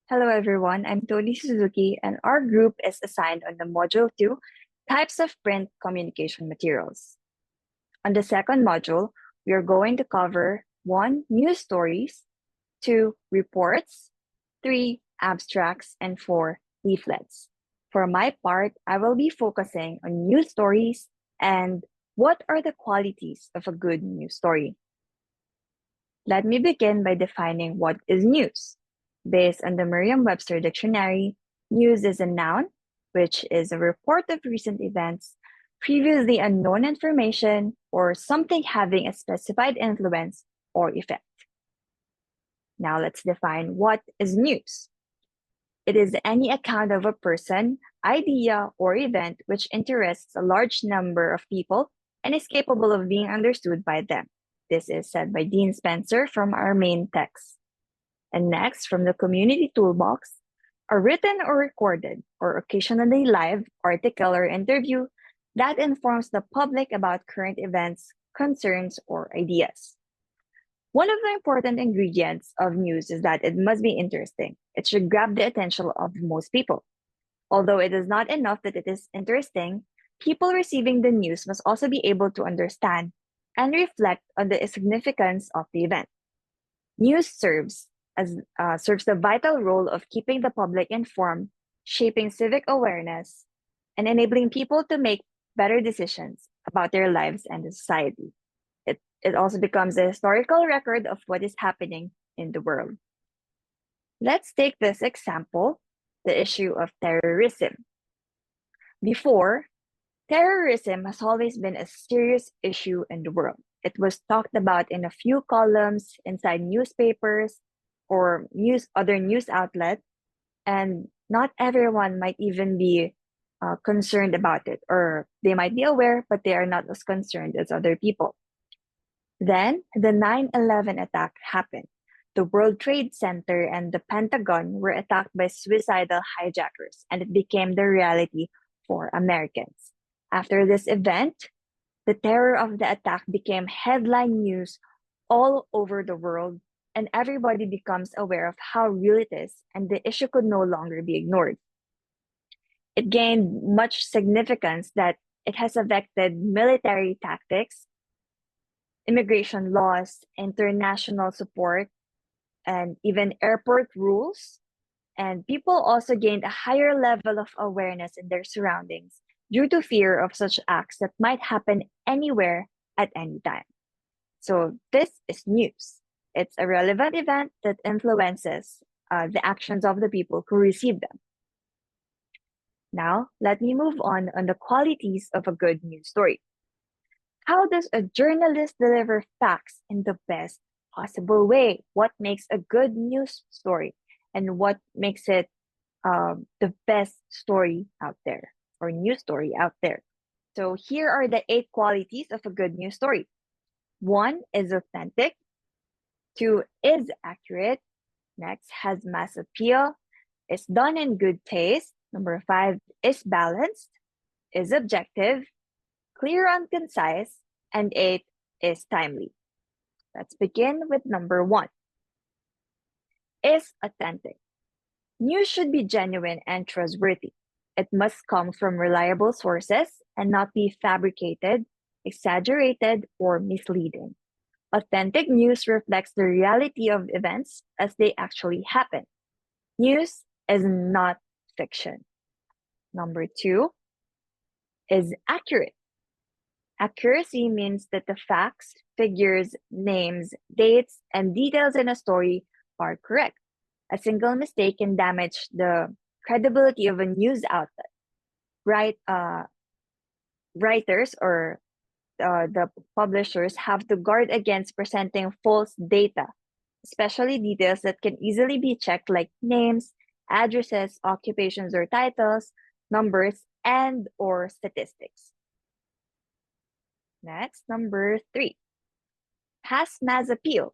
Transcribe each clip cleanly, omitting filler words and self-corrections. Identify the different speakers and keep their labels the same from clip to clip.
Speaker 1: Hello everyone, I'm Tony Suzuki and our group is assigned on the Module 2, Types of Print Communication Materials. On the second module, we are going to cover 1. News stories, 2. Reports, 3. Abstracts, and 4. Leaflets. For my part, I will be focusing on news stories and what are the qualities of a good news story. Let me begin by defining what is news. Based on the Merriam-Webster dictionary, news is a noun, which is a report of recent events, previously unknown information, or something having a specified influence or effect. Now let's define what is news. It is any account of a person, idea, or event which interests a large number of people and is capable of being understood by them. This is said by Dean Spencer from our main text. And next, from the community toolbox, a written or recorded or occasionally live article or interview that informs the public about current events, concerns, or ideas. One of the important ingredients of news is that it must be interesting. It should grab the attention of most people. Although it is not enough that it is interesting, people receiving the news must also be able to understand and reflect on the significance of the event. News serves the vital role of keeping the public informed, shaping civic awareness, and enabling people to make better decisions about their lives and the society. It also becomes a historical record of what is happening in the world. Let's take this example, the issue of terrorism. Before, terrorism has always been a serious issue in the world. It was talked about in a few columns inside newspapers or other news outlets, and not everyone might even be concerned about it, or they might be aware, but they are not as concerned as other people. Then the 9/11 attack happened. The World Trade Center and the Pentagon were attacked by suicidal hijackers, and it became the reality for Americans. After this event, the terror of the attack became headline news all over the world, and everybody becomes aware of how real it is, and the issue could no longer be ignored. It gained much significance that it has affected military tactics, immigration laws, international support, and even airport rules. And people also gained a higher level of awareness in their surroundings due to fear of such acts that might happen anywhere at any time. So this is news. It's a relevant event that influences the actions of the people who receive them. Now, let me move on the qualities of a good news story. How does a journalist deliver facts in the best possible way? What makes a good news story? And what makes it the best story out there or news story out there? So here are the 8 qualities of a good news story. 1 is authentic. 2 is accurate. Next, has mass appeal. Is done in good taste. Number 5 is balanced. Is objective. Clear and concise. And 8 is timely. Let's begin with number 1. Is authentic. News should be genuine and trustworthy. It must come from reliable sources and not be fabricated, exaggerated, or misleading. Authentic news reflects the reality of events as they actually happen. News is not fiction. Number 2 is accurate. Accuracy means that the facts, figures, names, dates, and details in a story are correct. A single mistake can damage the credibility of a news outlet. Writers or the publishers have to guard against presenting false data, especially details that can easily be checked, like names, addresses, occupations or titles, numbers, and or statistics. Next, number 3, has mass appeal.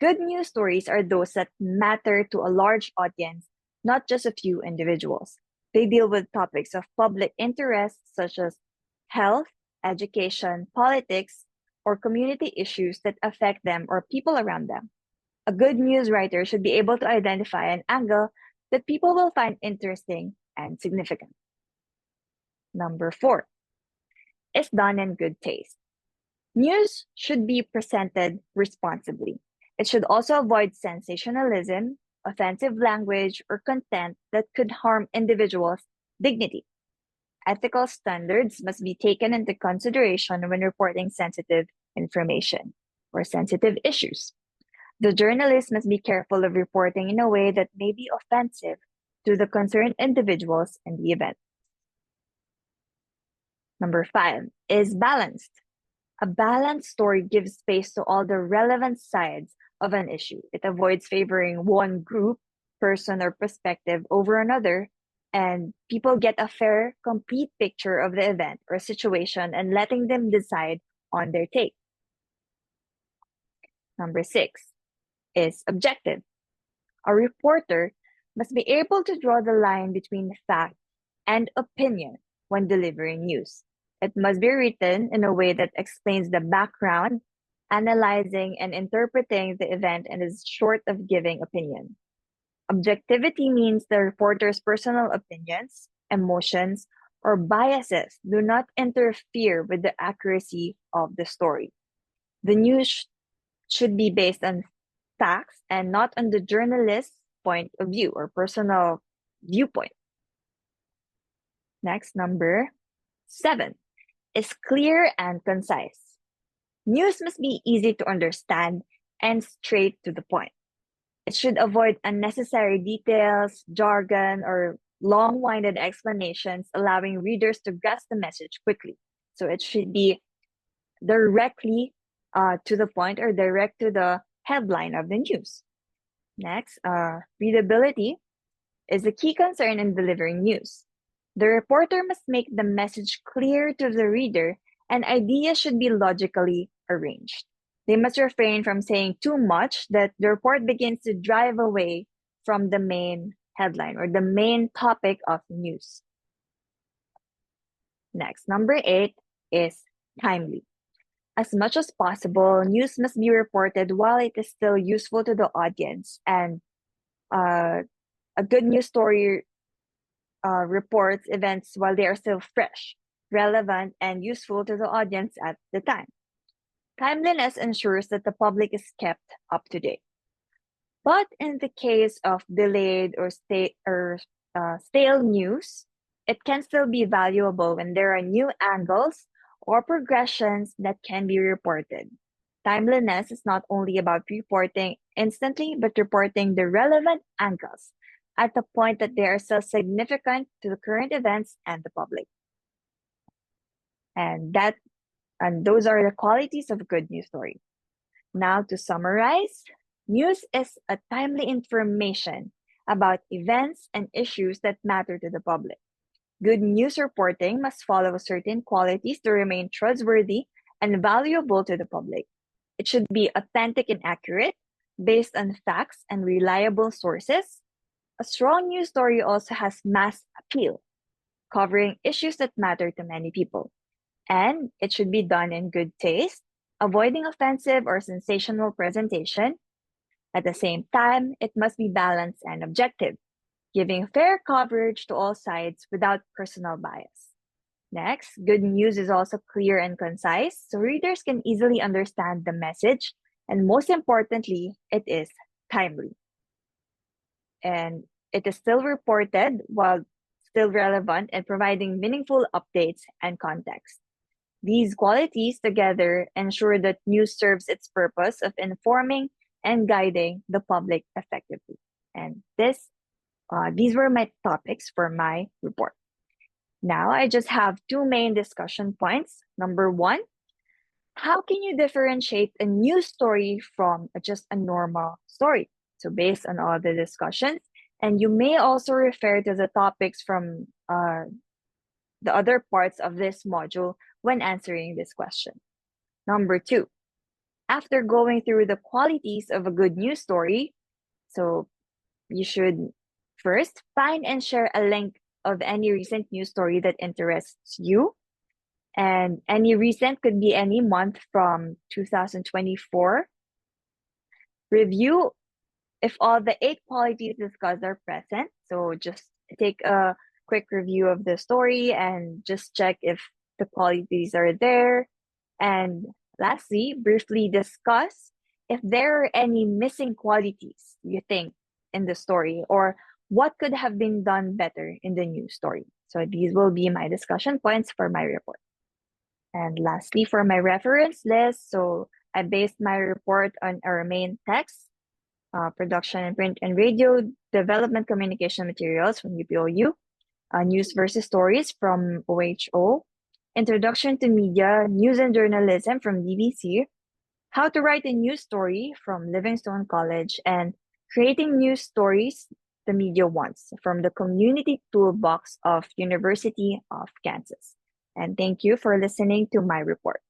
Speaker 1: Good news stories are those that matter to a large audience, not just a few individuals. They deal with topics of public interest such as health, education, politics, or community issues that affect them or people around them. A good news writer should be able to identify an angle that people will find interesting and significant. Number 4 is done in good taste. News should be presented responsibly. It should also avoid sensationalism, offensive language, or content that could harm individuals' dignity. Ethical standards must be taken into consideration when reporting sensitive information or sensitive issues. The journalist must be careful of reporting in a way that may be offensive to the concerned individuals in the event. Number 5 is balanced. A balanced story gives space to all the relevant sides of an issue. It avoids favoring one group, person, or perspective over another, and people get a fair, complete picture of the event or situation and letting them decide on their take. Number 6 is objective. A reporter must be able to draw the line between fact and opinion when delivering news. It must be written in a way that explains the background, analyzing and interpreting the event, and is short of giving opinion. Objectivity means the reporter's personal opinions, emotions, or biases do not interfere with the accuracy of the story. The news should be based on facts and not on the journalist's point of view or personal viewpoint. Next, number 7 is clear and concise. News must be easy to understand and straight to the point. It should avoid unnecessary details, jargon, or long-winded explanations, allowing readers to grasp the message quickly. So it should be directly to the point or direct to the headline of the news. Next, readability is a key concern in delivering news. The reporter must make the message clear to the reader, and ideas should be logically arranged. They must refrain from saying too much that the report begins to drive away from the main headline or the main topic of the news. Next, number 8 is timely. As much as possible, news must be reported while it is still useful to the audience, and a good news story reports events while they are still fresh, relevant, and useful to the audience at the time. Timeliness ensures that the public is kept up to date. But in the case of delayed or stale news, it can still be valuable when there are new angles or progressions that can be reported. Timeliness is not only about reporting instantly, but reporting the relevant angles at the point that they are still significant to the current events and the public. And those are the qualities of a good news story. Now to summarize, news is a timely information about events and issues that matter to the public. Good news reporting must follow certain qualities to remain trustworthy and valuable to the public. It should be authentic and accurate, based on facts and reliable sources. A strong news story also has mass appeal, covering issues that matter to many people. And it should be done in good taste, avoiding offensive or sensational presentation. At the same time, it must be balanced and objective, giving fair coverage to all sides without personal bias. Next, good news is also clear and concise, so readers can easily understand the message, and most importantly, it is timely. And it is still reported while still relevant and providing meaningful updates and context. These qualities together ensure that news serves its purpose of informing and guiding the public effectively. And these were my topics for my report. Now I just have two main discussion points. Number 1, how can you differentiate a news story from just a normal story? So based on all the discussions, and you may also refer to the topics from the other parts of this module when answering this question. Number 2, after going through the qualities of a good news story, so you should first find and share a link of any recent news story that interests you. And any recent could be any month from 2024. Review if all the eight qualities discussed are present, so just take a quick review of the story and just check if the qualities are there. And lastly, briefly discuss if there are any missing qualities you think in the story or what could have been done better in the new story. So these will be my discussion points for my report. And lastly, for my reference list, so I based my report on our main text, production and print and radio, development communication materials from UPOU, news versus stories from OHO, introduction to media, news and journalism from DVC, how to write a news story from Livingstone College, and creating news stories the media wants from the community toolbox of University of Kansas. And thank you for listening to my report.